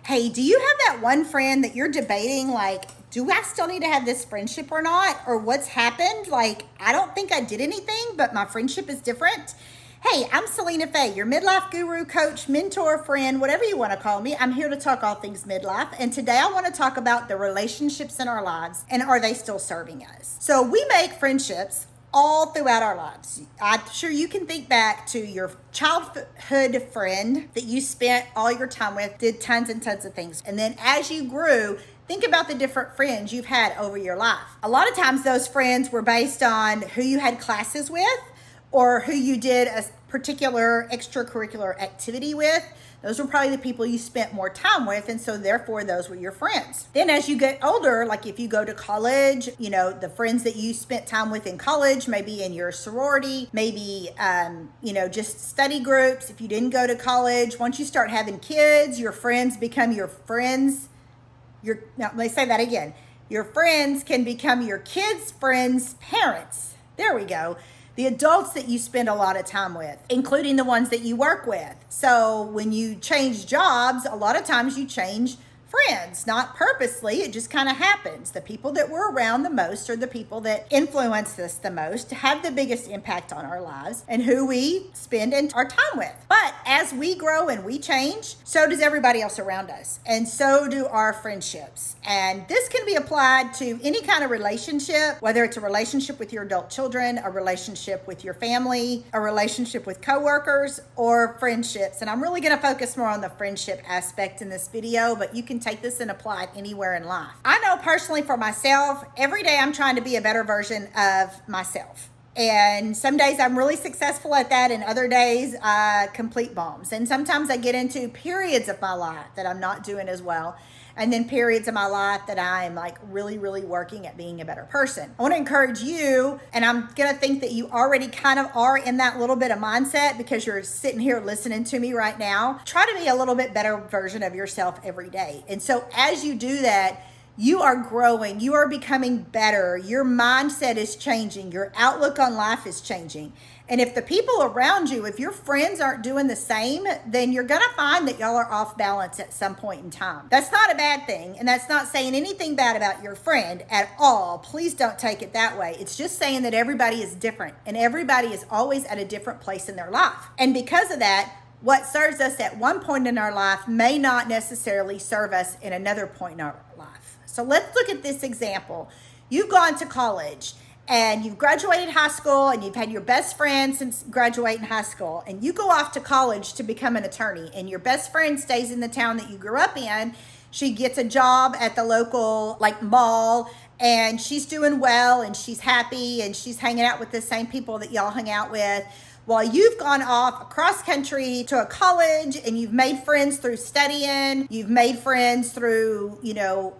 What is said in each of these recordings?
Hey, do you have that one friend that you're debating, like, do I still need to have this friendship or not? Or what's happened? Like, I don't think I did anything, but my friendship is different. Hey, I'm Selena Faye, your midlife guru, coach, mentor, friend, whatever you want to call me. I'm here to talk all things midlife. And today I want to talk about the relationships in our lives and are they still serving us? So we make friendships all throughout our lives. I'm sure you can think back to your childhood friend that you spent all your time with, did tons and tons of things. And then as you grew, think about the different friends you've had over your life. A lot of times those friends were based on who you had classes with or who you did a particular extracurricular activity with. Those were probably the people you spent more time with, and so therefore those were your friends. Then as you get older, like if you go to college, you know, the friends that you spent time with in college, maybe in your sorority, maybe, just study groups. If you didn't go to college, once you start having kids, your friends become your friends. Now, let me say that again. Your friends can become your kids' friends' parents. There we go. The adults that you spend a lot of time with, including the ones that you work with. So when you change jobs, a lot of times you change friends, not purposely, it just kind of happens. The people that we're around the most are the people that influence us the most, have the biggest impact on our lives, and who we spend our time with. But as we grow and we change, so does everybody else around us, and so do our friendships. And this can be applied to any kind of relationship, whether it's a relationship with your adult children, a relationship with your family, a relationship with coworkers, or friendships. And I'm really going to focus more on the friendship aspect in this video, but you can take this and apply it anywhere in life. I know personally for myself, every day I'm trying to be a better version of myself. And some days I'm really successful at that, and other days I complete bombs. And sometimes I get into periods of my life that I'm not doing as well, and then periods of my life that I'm like really, really working at being a better person. I want to encourage you, and I'm going to think that you already kind of are in that little bit of mindset because you're sitting here listening to me right now. Try to be a little bit better version of yourself every day. And so as you do that, you are growing, you are becoming better, your mindset is changing, your outlook on life is changing. And if the people around you, if your friends aren't doing the same, then you're gonna find that y'all are off balance at some point in time. That's not a bad thing, and that's not saying anything bad about your friend at all. Please don't take it that way. It's just saying that everybody is different, and everybody is always at a different place in their life. And because of that, what serves us at one point in our life may not necessarily serve us in another point in our life. So let's look at this example. You've gone to college and you've graduated high school and you've had your best friend since graduating high school, and you go off to college to become an attorney, and your best friend stays in the town that you grew up in. She gets a job at the local mall, and she's doing well and she's happy and she's hanging out with the same people that y'all hang out with. While you've gone off across country to a college and you've made friends through studying, you've made friends through,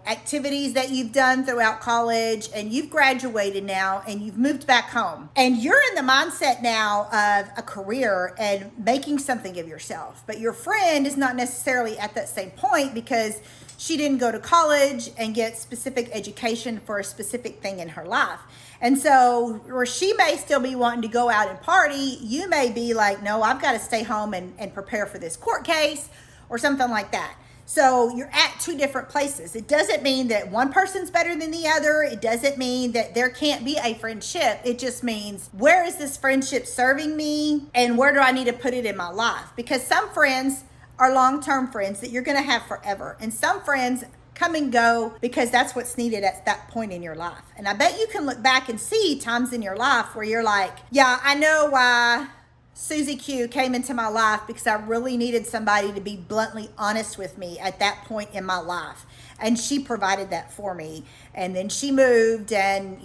activities that you've done throughout college, and you've graduated now and you've moved back home. And you're in the mindset now of a career and making something of yourself. But your friend is not necessarily at that same point because she didn't go to college and get specific education for a specific thing in her life. And so, or she may still be wanting to go out and party. You may be like, no, I've got to stay home and prepare for this court case or something like that. So you're at two different places. It doesn't mean that one person's better than the other. It doesn't mean that there can't be a friendship. It just means, where is this friendship serving me and where do I need to put it in my life? Because some friends are long-term friends that you're going to have forever. And some friends come and go because that's what's needed at that point in your life. And I bet you can look back and see times in your life where you're like, yeah, I know why Susie Q came into my life, because I really needed somebody to be bluntly honest with me at that point in my life. And she provided that for me. And then she moved and,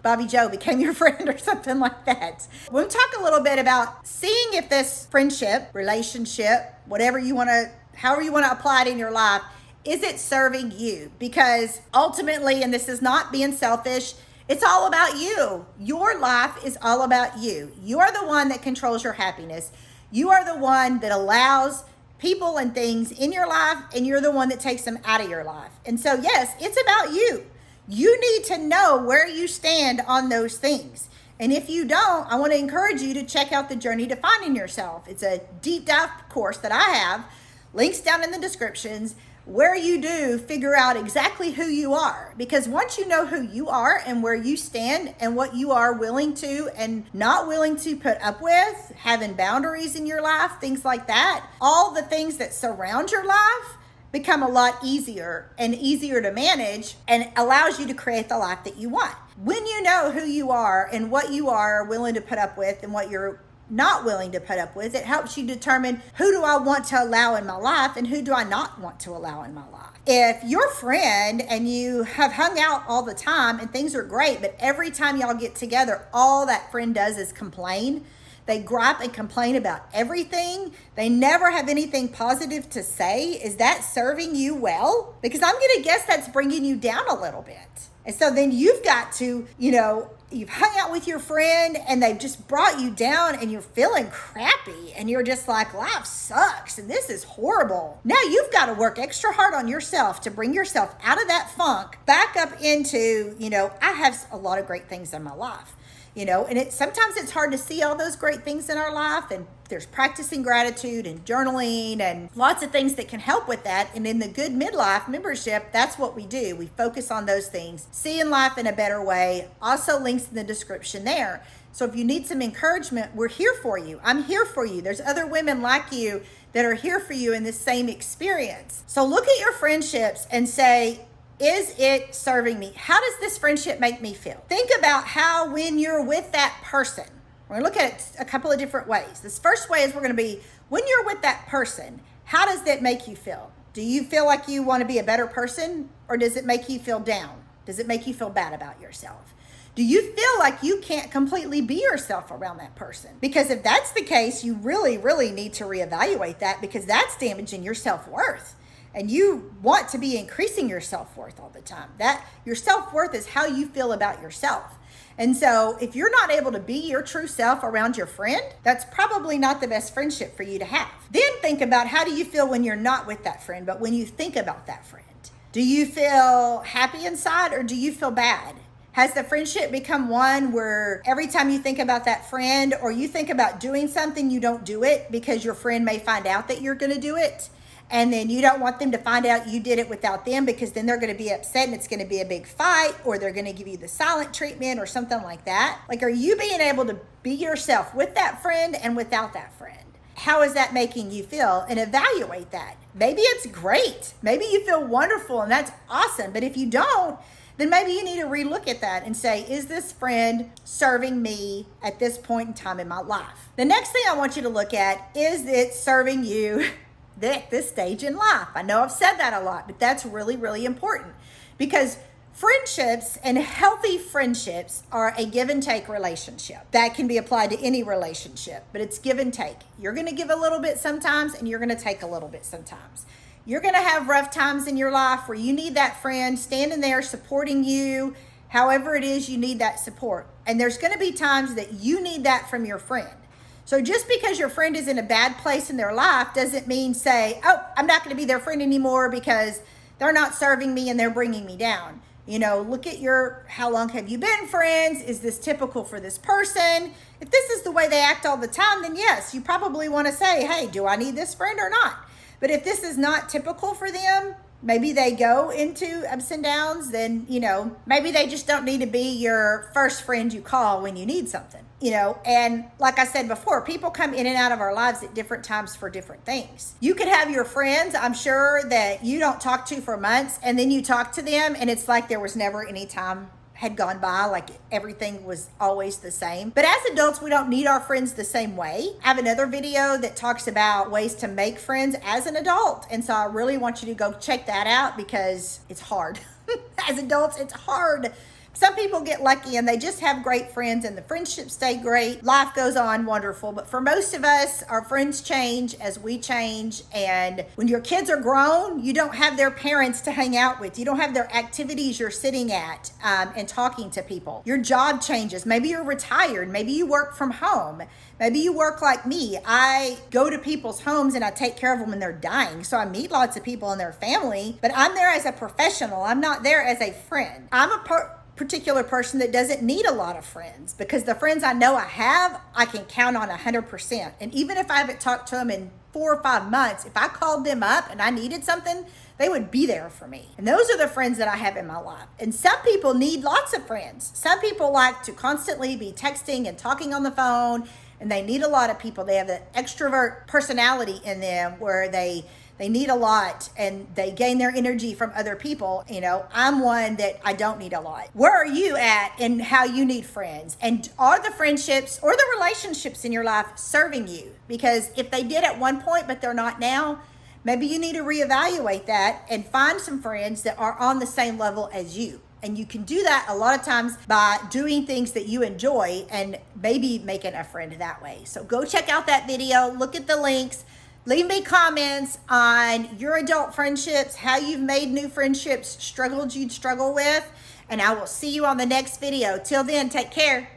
Bobby Joe became your friend or something like that. We'll talk a little bit about seeing if this friendship, relationship, however you want to apply it in your life, is it serving you? Because ultimately, and this is not being selfish, it's all about you. Your life is all about you. You are the one that controls your happiness. You are the one that allows people and things in your life, and you're the one that takes them out of your life. And so, yes, it's about you. You need to know where you stand on those things. And if you don't, I want to encourage you to check out the Journey to Finding Yourself. It's a deep dive course that I have, links down in the descriptions, where you do figure out exactly who you are. Because once you know who you are and where you stand and what you are willing to and not willing to put up with, having boundaries in your life, things like that, all the things that surround your life become a lot easier and easier to manage, and allows you to create the life that you want. When you know who you are and what you are willing to put up with and what you're not willing to put up with, it helps you determine who do I want to allow in my life and who do I not want to allow in my life. If your friend and you have hung out all the time and things are great, but every time y'all get together, all that friend does is complain. They gripe and complain about everything. They never have anything positive to say. Is that serving you well? Because I'm going to guess that's bringing you down a little bit. And so then you've got to, you've hung out with your friend and they've just brought you down and you're feeling crappy and you're just like, life sucks and this is horrible. Now you've got to work extra hard on yourself to bring yourself out of that funk, back up into, I have a lot of great things in my life. And sometimes it's hard to see all those great things in our life, and there's practicing gratitude and journaling and lots of things that can help with that. And in the Good Midlife membership, that's what we do. We focus on those things, seeing life in a better way. Also links in the description there. So if you need some encouragement, we're here for you. I'm here for you. There's other women like you that are here for you in this same experience. So look at your friendships and say, is it serving me? How does this friendship make me feel? Think about how when you're with that person, we're going to look at it a couple of different ways. This first way is we're going to be, when you're with that person, how does that make you feel? Do you feel like you want to be a better person, or does it make you feel down? Does it make you feel bad about yourself? Do you feel like you can't completely be yourself around that person? Because if that's the case, you really, really need to reevaluate that, because that's damaging your self-worth. And you want to be increasing your self-worth all the time. That your self-worth is how you feel about yourself. And so if you're not able to be your true self around your friend, that's probably not the best friendship for you to have. Then think about, how do you feel when you're not with that friend, but when you think about that friend? Do you feel happy inside, or do you feel bad? Has the friendship become one where every time you think about that friend, or you think about doing something, you don't do it because your friend may find out that you're going to do it? And then you don't want them to find out you did it without them, because then they're going to be upset and it's going to be a big fight, or they're going to give you the silent treatment or something like that. Like, are you being able to be yourself with that friend and without that friend? How is that making you feel? And evaluate that. Maybe it's great. Maybe you feel wonderful and that's awesome. But if you don't, then maybe you need to relook at that and say, is this friend serving me at this point in time in my life? The next thing I want you to look at, is it serving you at this stage in life? I know I've said that a lot, but that's really, really important, because friendships and healthy friendships are a give and take relationship. That can be applied to any relationship, but it's give and take. You're going to give a little bit sometimes, and you're going to take a little bit sometimes. You're going to have rough times in your life where you need that friend standing there supporting you, however it is you need that support. And there's going to be times that you need that from your friend. So just because your friend is in a bad place in their life doesn't mean say, oh, I'm not going to be their friend anymore because they're not serving me and they're bringing me down. Look at how long have you been friends? Is this typical for this person? If this is the way they act all the time, then yes, you probably want to say, hey, do I need this friend or not? But if this is not typical for them, maybe they go into ups and downs, then, maybe they just don't need to be your first friend you call when you need something. And like I said before, people come in and out of our lives at different times for different things. You could have your friends, I'm sure, that you don't talk to for months, and then you talk to them and it's like there was never any time had gone by, like everything was always the same. But as adults, we don't need our friends the same way. I have another video that talks about ways to make friends as an adult. And so I really want you to go check that out, because it's hard. As adults, it's hard. Some people get lucky and they just have great friends and the friendships stay great. Life goes on wonderful. But for most of us, our friends change as we change. And when your kids are grown, you don't have their parents to hang out with. You don't have their activities you're sitting at and talking to people. Your job changes. Maybe you're retired. Maybe you work from home. Maybe you work like me. I go to people's homes and I take care of them when they're dying. So I meet lots of people and their family, but I'm there as a professional. I'm not there as a friend. I'm a particular person that doesn't need a lot of friends, because the friends I know I have, I can count on 100%. And even if I haven't talked to them in 4 or 5 months, if I called them up and I needed something, they would be there for me. And those are the friends that I have in my life. And some people need lots of friends. Some people like to constantly be texting and talking on the phone, and they need a lot of people. They have an extrovert personality in them where they need a lot and they gain their energy from other people. You know, I'm one that I don't need a lot. Where are you at in how you need friends? And are the friendships or the relationships in your life serving you? Because if they did at one point, but they're not now, maybe you need to reevaluate that and find some friends that are on the same level as you. And you can do that a lot of times by doing things that you enjoy and maybe making a friend that way. So go check out that video, look at the links. Leave me comments on your adult friendships, how you've made new friendships, you'd struggle with, and I will see you on the next video. Till then, take care.